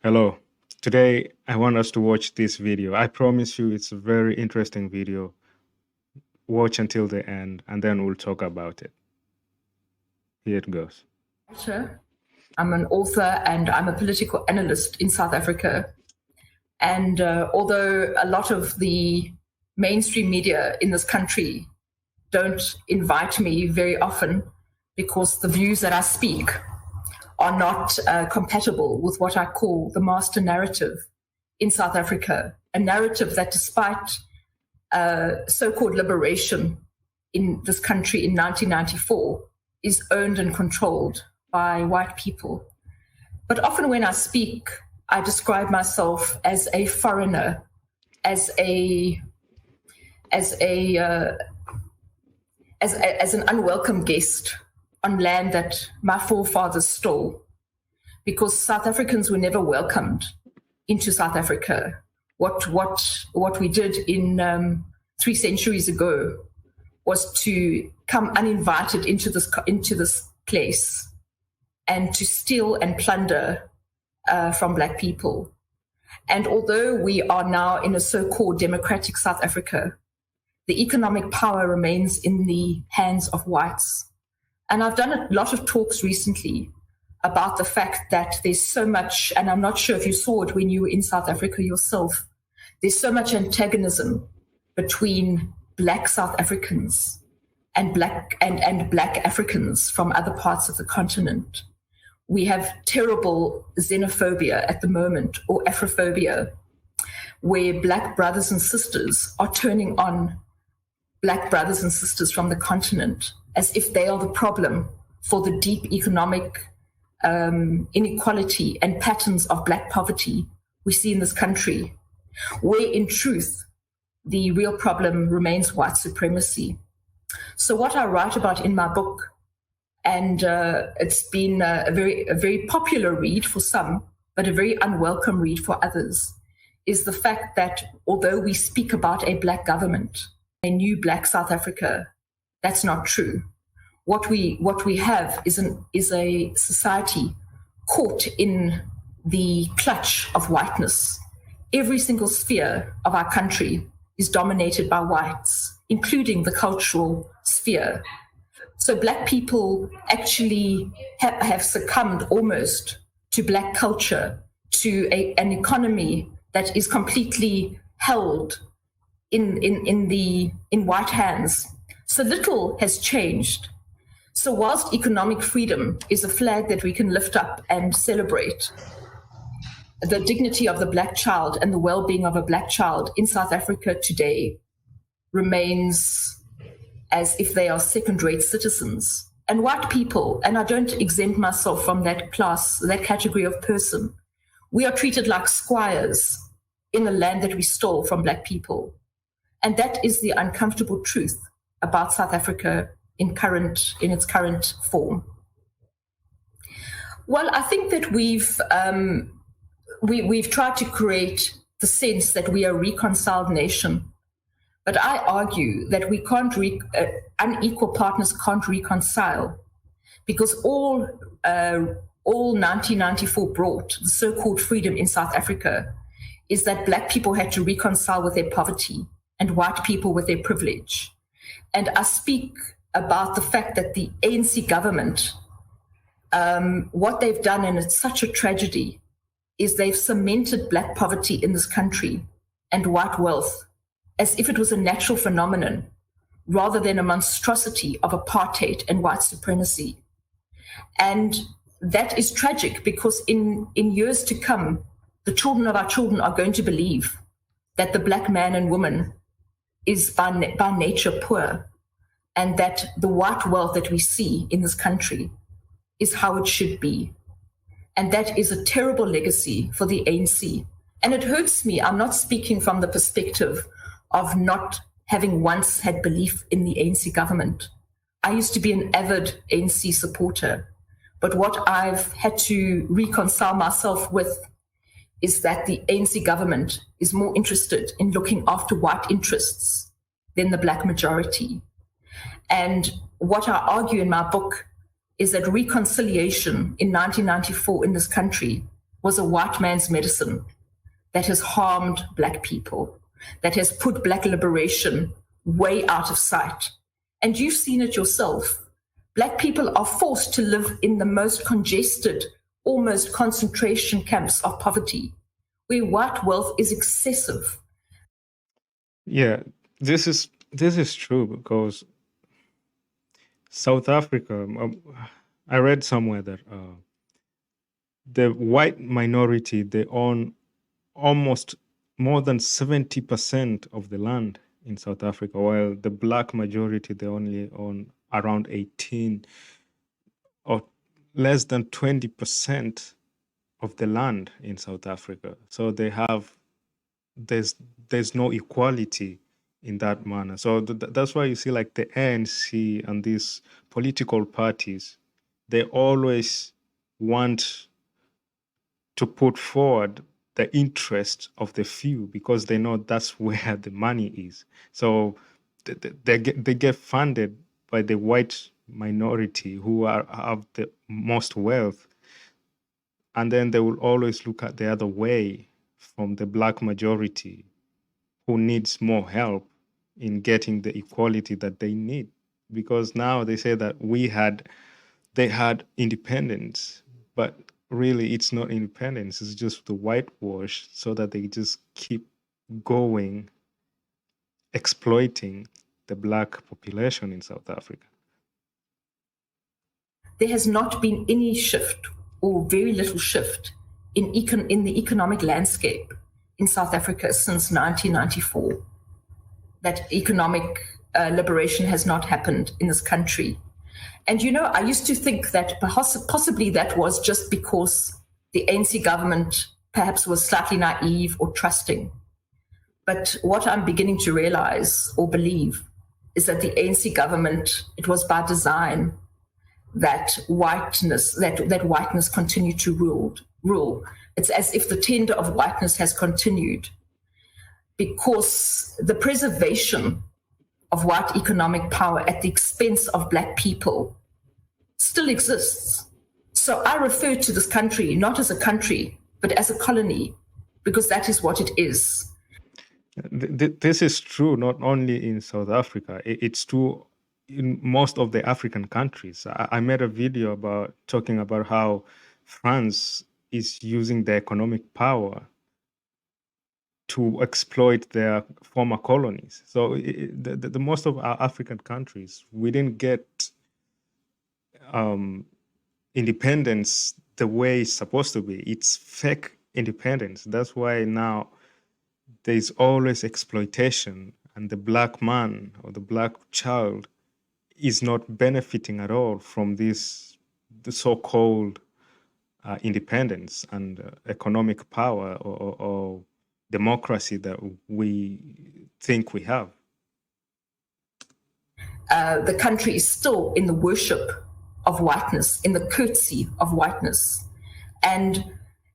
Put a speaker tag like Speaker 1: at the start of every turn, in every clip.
Speaker 1: Hello. Today, I want us to watch this video. I promise you it's a very interesting video. Watch until the end, and then we'll talk about it. Here it goes.
Speaker 2: I'm an author and I'm a political analyst in South Africa. And although a lot of the mainstream media in this country don't invite me very often because the views that I speak are not compatible with what I call the master narrative in South Africa, a narrative that despite so-called liberation in this country in 1994 is owned and controlled by white people. But often when I speak, I describe myself as a foreigner, as an unwelcome guest on land that my forefathers stole, because South Africans were never welcomed into South Africa. What we did in 3 centuries ago was to come uninvited into this place and to steal and plunder from Black people. And although we are now in a so-called democratic South Africa, the economic power remains in the hands of whites. And I've done a lot of talks recently about the fact that there's so much, and I'm not sure if you saw it when you were in South Africa yourself, there's so much antagonism between Black South Africans and Black Africans from other parts of the continent. We have terrible xenophobia at the moment, or Afrophobia, where Black brothers and sisters are turning on Black brothers and sisters from the continent as if they are the problem for the deep economic inequality and patterns of Black poverty we see in this country, where in truth, the real problem remains white supremacy. So what I write about in my book, and it's been a very popular read for some, but a very unwelcome read for others, is the fact that although we speak about a Black government, a new Black South Africa, that's not true. What we have is a society caught in the clutch of whiteness. Every single sphere of our country is dominated by whites, including the cultural sphere. So Black people actually have succumbed almost to Black culture, to an economy that is completely held in white hands. So little has changed. So whilst economic freedom is a flag that we can lift up and celebrate, the dignity of the Black child and the well-being of a Black child in South Africa today remains as if they are second-rate citizens. And white people, and I don't exempt myself from that class, that category of person, we are treated like squires in the land that we stole from Black people. And that is the uncomfortable truth about South Africa in its current form. Well, I think that we've tried to create the sense that we are a reconciled nation. But I argue that we can't, unequal partners can't reconcile, because all 1994 brought, the so-called freedom in South Africa, is that Black people had to reconcile with their poverty and white people with their privilege. And I speak about the fact that the ANC government, what they've done, and it's such a tragedy, is they've cemented Black poverty in this country and white wealth as if it was a natural phenomenon rather than a monstrosity of apartheid and white supremacy. And that is tragic, because in years to come, the children of our children are going to believe that the Black man and woman is by nature poor, and that the white wealth that we see in this country is how it should be. And that is a terrible legacy for the ANC. And it hurts me. I'm not speaking from the perspective of not having once had belief in the ANC government. I used to be an avid ANC supporter. But what I've had to reconcile myself with is that the ANC government is more interested in looking after white interests than the Black majority. And what I argue in my book is that reconciliation in 1994 in this country was a white man's medicine that has harmed Black people, that has put Black liberation way out of sight. And you've seen it yourself. Black people are forced to live in the most congested, almost concentration camps of poverty, where white wealth is excessive.
Speaker 1: Yeah, this is true because South Africa. I read somewhere that the white minority, they own almost more than 70% of the land in South Africa, while the Black majority, they only own around 18 or less than 20% of the land in South Africa. So there's no equality in that manner. So that's why you see like the ANC and these political parties, they always want to put forward the interest of the few because they know that's where the money is. So they get funded by the white minority who have the most wealth, and then they will always look at the other way from the Black majority who needs more help in getting the equality that they need. Because now they say that they had independence, but really it's not independence, it's just the whitewash so that they just keep going exploiting the Black population in South Africa.
Speaker 2: There has not been any shift or very little shift in the economic landscape in South Africa since 1994. That economic liberation has not happened in this country. And, I used to think that possibly that was just because the ANC government perhaps was slightly naive or trusting. But what I'm beginning to realize or believe is that the ANC government, it was by design that whiteness continued to rule. It's as if the tender of whiteness has continued because the preservation of white economic power at the expense of Black people still exists. So I refer to this country not as a country, but as a colony, because that is what it is.
Speaker 1: This is true not only in South Africa, it's true in most of the African countries. I made a video talking about how France is using the economic power to exploit their former colonies. So the most of our African countries, we didn't get independence the way it's supposed to be. It's fake independence. That's why now there's always exploitation, and the Black man or the Black child is not benefiting at all from the so-called independence and economic power or democracy that we think we have.
Speaker 2: The country is still in the worship of whiteness, in the curtsy of whiteness. And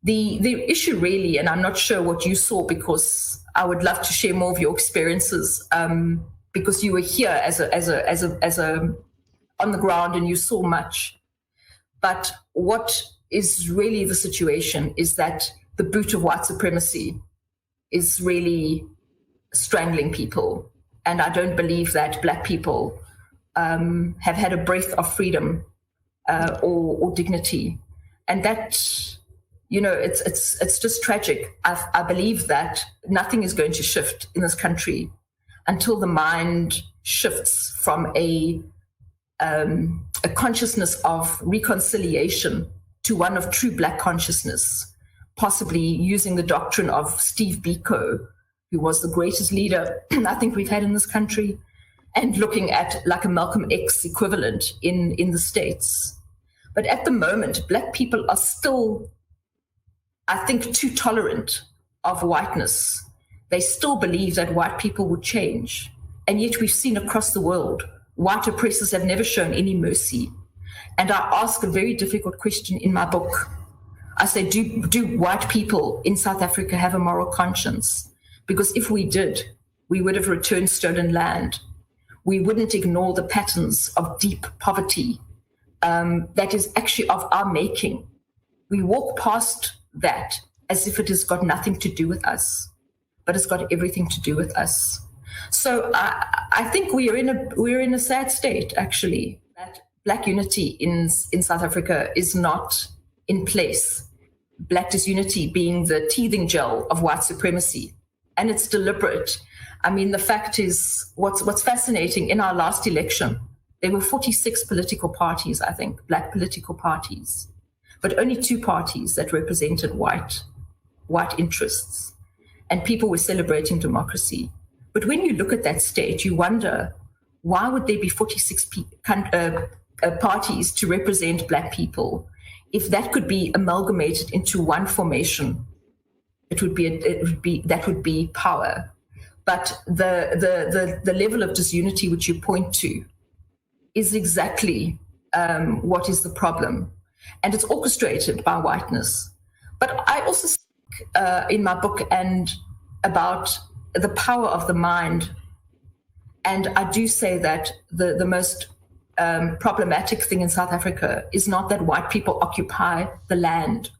Speaker 2: the issue really, and I'm not sure what you saw because I would love to share more of your experiences because you were here as a on the ground and you saw much. But what is really the situation is that the boot of white supremacy is really strangling people. And I don't believe that Black people have had a breath of freedom or dignity. And that, it's just tragic. I believe that nothing is going to shift in this country until the mind shifts from a consciousness of reconciliation to one of true Black consciousness, possibly using the doctrine of Steve Biko, who was the greatest leader I think we've had in this country, and looking at like a Malcolm X equivalent in the States. But at the moment, Black people are still, I think, too tolerant of whiteness. They still believe that white people would change. And yet we've seen across the world, white oppressors have never shown any mercy. And I ask a very difficult question in my book. I say, do white people in South Africa have a moral conscience? Because if we did, we would have returned stolen land. We wouldn't ignore the patterns of deep poverty that is actually of our making. We walk past that as if it has got nothing to do with us, but it's got everything to do with us. So I think we're in a sad state, actually, that Black unity in South Africa is not in place. Black disunity being the teething gel of white supremacy, and it's deliberate. I mean, the fact is, what's fascinating, in our last election, there were 46 political parties, I think, Black political parties, but only 2 parties that represented white interests, and people were celebrating democracy. But when you look at that state, you wonder, why would there be 46 parties to represent Black people? If that could be amalgamated into one formation, that would be power. But the level of disunity which you point to is exactly what is the problem, and it's orchestrated by whiteness. But I also speak in my book and about the power of the mind, and I do say that the most problematic thing in South Africa is not that white people occupy the land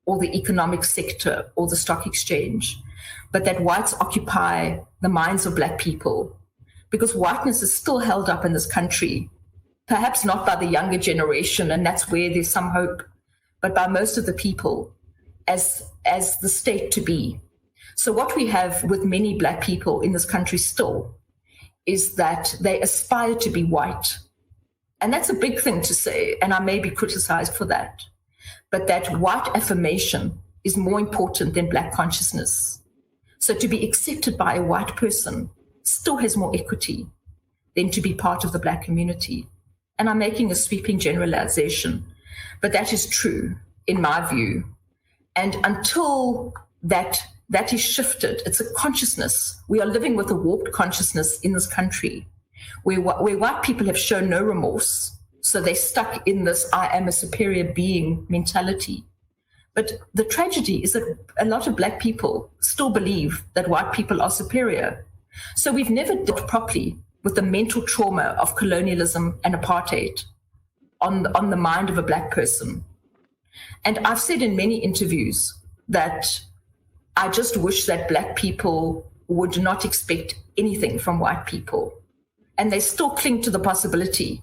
Speaker 2: or the economic sector or the stock exchange, but that whites occupy the minds of Black people, because whiteness is still held up in this country, perhaps not by the younger generation, and that's where there's some hope, but by most of the people as the state to be. So what we have with many Black people in this country still is that they aspire to be white. And that's a big thing to say, and I may be criticized for that. But that white affirmation is more important than Black consciousness. So to be accepted by a white person still has more equity than to be part of the Black community. And I'm making a sweeping generalization, but that is true in my view. And until that is shifted, it's a consciousness. We are living with a warped consciousness in this country, where white people have shown no remorse. So they're stuck in this I am a superior being mentality. But the tragedy is that a lot of Black people still believe that white people are superior. So we've never dealt properly with the mental trauma of colonialism and apartheid on the mind of a Black person. And I've said in many interviews that I just wish that Black people would not expect anything from white people. And they still cling to the possibility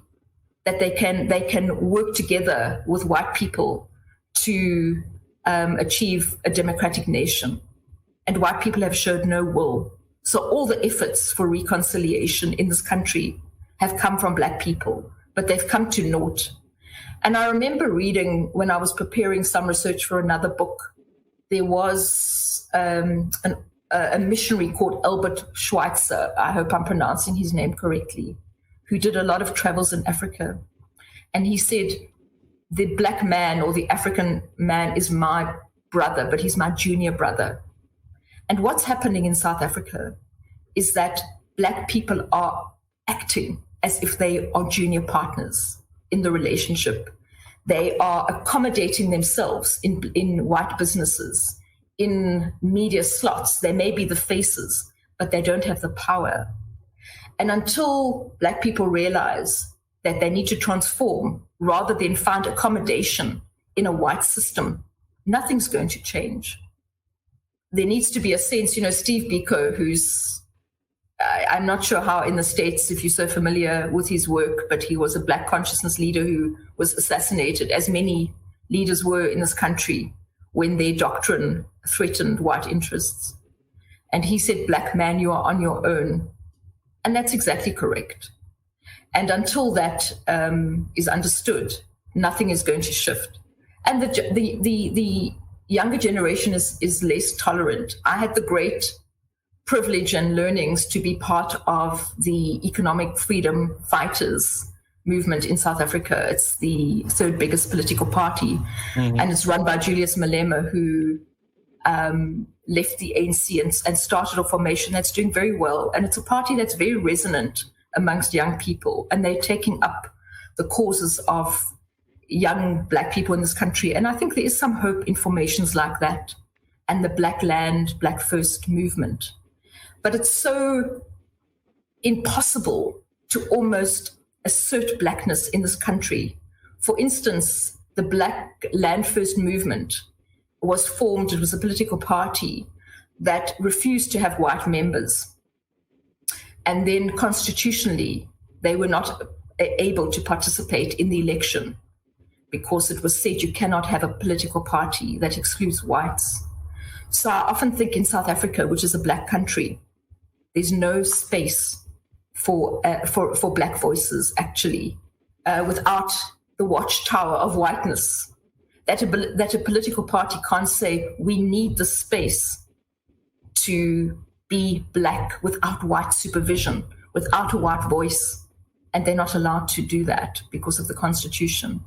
Speaker 2: that they can work together with white people to achieve a democratic nation. And white people have showed no will. So all the efforts for reconciliation in this country have come from Black people, but they've come to naught. And I remember reading, when I was preparing some research for another book, there was a missionary called Albert Schweitzer, I hope I'm pronouncing his name correctly, who did a lot of travels in Africa. And he said, the Black man or the African man is my brother, but he's my junior brother. And what's happening in South Africa is that Black people are acting as if they are junior partners in the relationship. They are accommodating themselves in white businesses, in media slots. They may be the faces, but they don't have the power. And until Black people realize that they need to transform rather than find accommodation in a white system, nothing's going to change. There needs to be a sense, Steve Biko, who's, I'm not sure how in the States, if you're so familiar with his work, but he was a Black consciousness leader who was assassinated, as many leaders were in this country when their doctrine threatened white interests. And he said, Black man, you are on your own. And that's exactly correct. And until that is understood, nothing is going to shift. And the younger generation is less tolerant. I had the great privilege and learnings to be part of the economic freedom fighters movement in South Africa. It's the third biggest political party, and it's run by Julius Malema, who left the ANC and started a formation that's doing very well. And it's a party that's very resonant amongst young people, and they're taking up the causes of young Black people in this country. And I think there is some hope in formations like that and the Black Land, Black First movement. But it's so impossible to almost assert Blackness in this country. For instance, the Black Land First movement was formed. It was a political party that refused to have white members. And then constitutionally, they were not able to participate in the election because it was said you cannot have a political party that excludes whites. So I often think in South Africa, which is a black country, there's no space for black voices, actually, without the watchtower of whiteness. That a political party can't say, we need the space to be black without white supervision, without a white voice, and they're not allowed to do that because of the Constitution.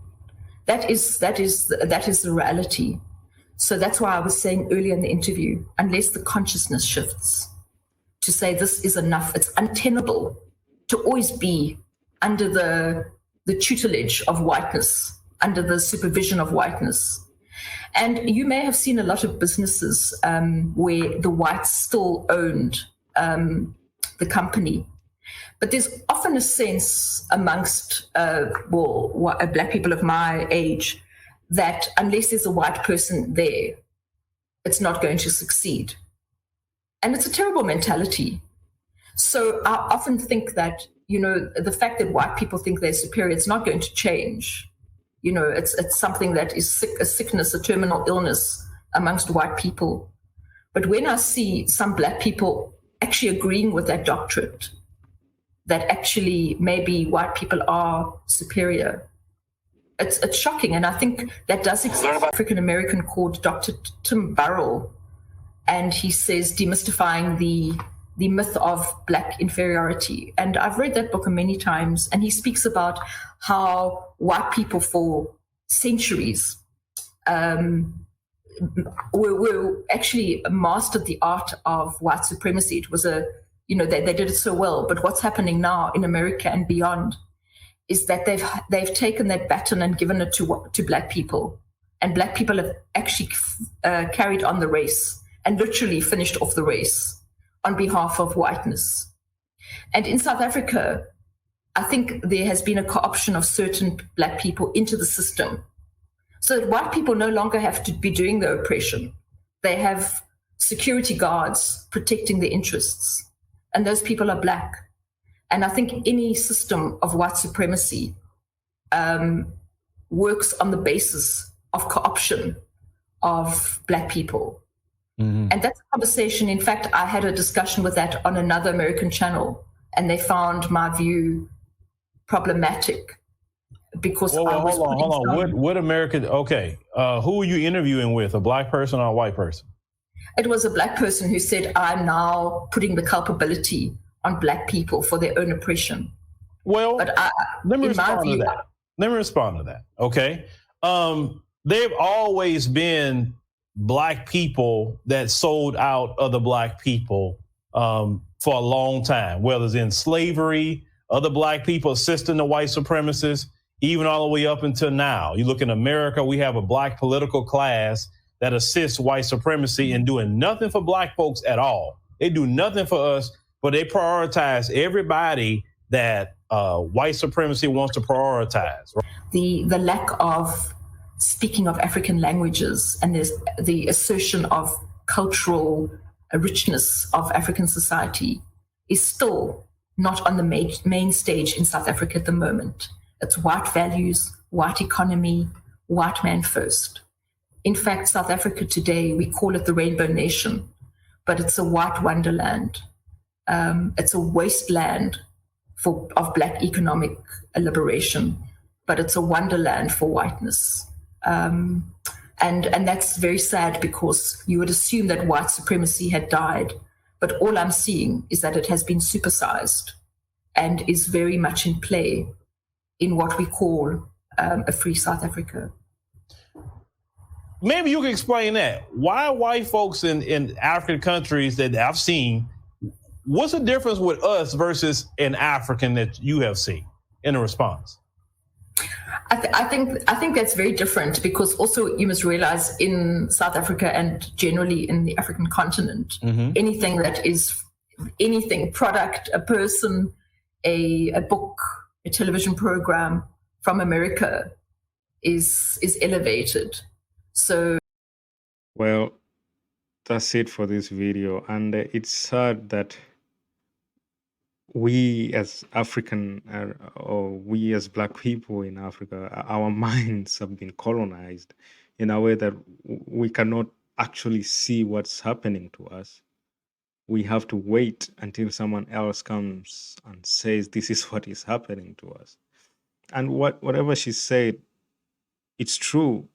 Speaker 2: That is the reality. So that's why I was saying earlier in the interview, unless the consciousness shifts to say this is enough, it's untenable to always be under the tutelage of whiteness, under the supervision of whiteness. And you may have seen a lot of businesses where the whites still owned the company. But there's often a sense amongst black people of my age that unless there's a white person there, it's not going to succeed. And it's a terrible mentality. So I often think that, the fact that white people think they're superior, it's not going to change. It's something that is a sickness, a terminal illness amongst white people. But when I see some black people actually agreeing with that doctrine, that actually maybe white people are superior, it's shocking. And I think that does exist. An African American called Dr. Tim Burrell, and he says demystifying the myth of black inferiority. And I've read that book many times, and he speaks about how white people for centuries were actually mastered the art of white supremacy. It was they did it so well. But what's happening now in America and beyond is that they've taken that baton and given it to black people, and black people have actually carried on the race and literally finished off the race on behalf of whiteness. And in South Africa, I think there has been a co-option of certain black people into the system, so that white people no longer have to be doing the oppression. They have security guards protecting their interests, and those people are black. And I think any system of white supremacy works on the basis of co-option of black people. Mm-hmm. And that's a conversation. In fact, I had a discussion with that on another American channel, and they found my view problematic because
Speaker 3: hold on. What American? Okay, who were you interviewing with? A black person or a white person?
Speaker 2: It was a black person who said, "I'm now putting the culpability on black people for their own oppression."
Speaker 3: Well, but let me respond to that. Okay, they've always been black people that sold out other black people for a long time, whether it's in slavery, other black people assisting the white supremacists, even all the way up until now. You look in America, we have a black political class that assists white supremacy in doing nothing for black folks at all. They do nothing for us, but they prioritize everybody that white supremacy wants to prioritize.
Speaker 2: The lack of speaking of African languages and there's the assertion of cultural richness of African society is still not on the main stage in South Africa at the moment. It's white values, white economy, white man first. In fact, South Africa today, we call it the Rainbow Nation, but it's a white wonderland. It's a wasteland of black economic liberation, but it's a wonderland for whiteness. And that's very sad because you would assume that white supremacy had died, but all I'm seeing is that it has been supersized and is very much in play in what we call a free South Africa.
Speaker 3: Maybe you can explain that. Why white folks in African countries that I've seen, what's the difference with us versus an African that you have seen in a response?
Speaker 2: I think that's very different because also you must realize in South Africa and generally in the African continent, anything that is anything, product, a person, a book, a television program from America is elevated. So
Speaker 1: Well, that's it for this video. And it's sad that we as African or we as Black people in Africa, our minds have been colonized in a way that we cannot actually see what's happening to us. We have to wait until someone else comes and says this is what is happening to us. And whatever she said, it's true.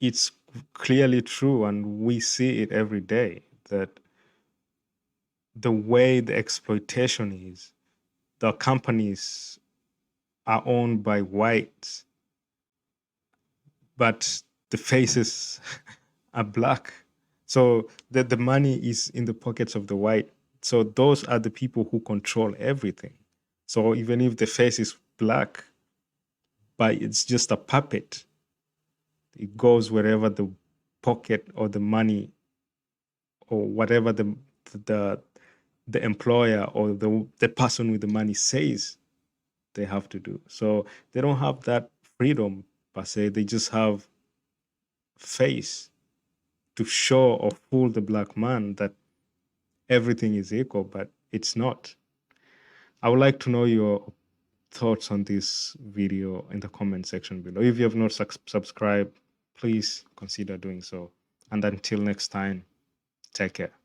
Speaker 1: It's clearly true, and we see it every day, that the way the exploitation is, the companies are owned by whites, but the faces are Black. So the money is in the pockets of the white. So those are the people who control everything. So even if the face is Black, but it's just a puppet, it goes wherever the pocket or the money or whatever the employer or the person with the money says they have to do. So they don't have that freedom per se. They just have face to show or fool the Black man that everything is equal, but it's not. I would like to know your thoughts on this video in the comment section below. If you have not subscribed, please consider doing so. And until next time, take care.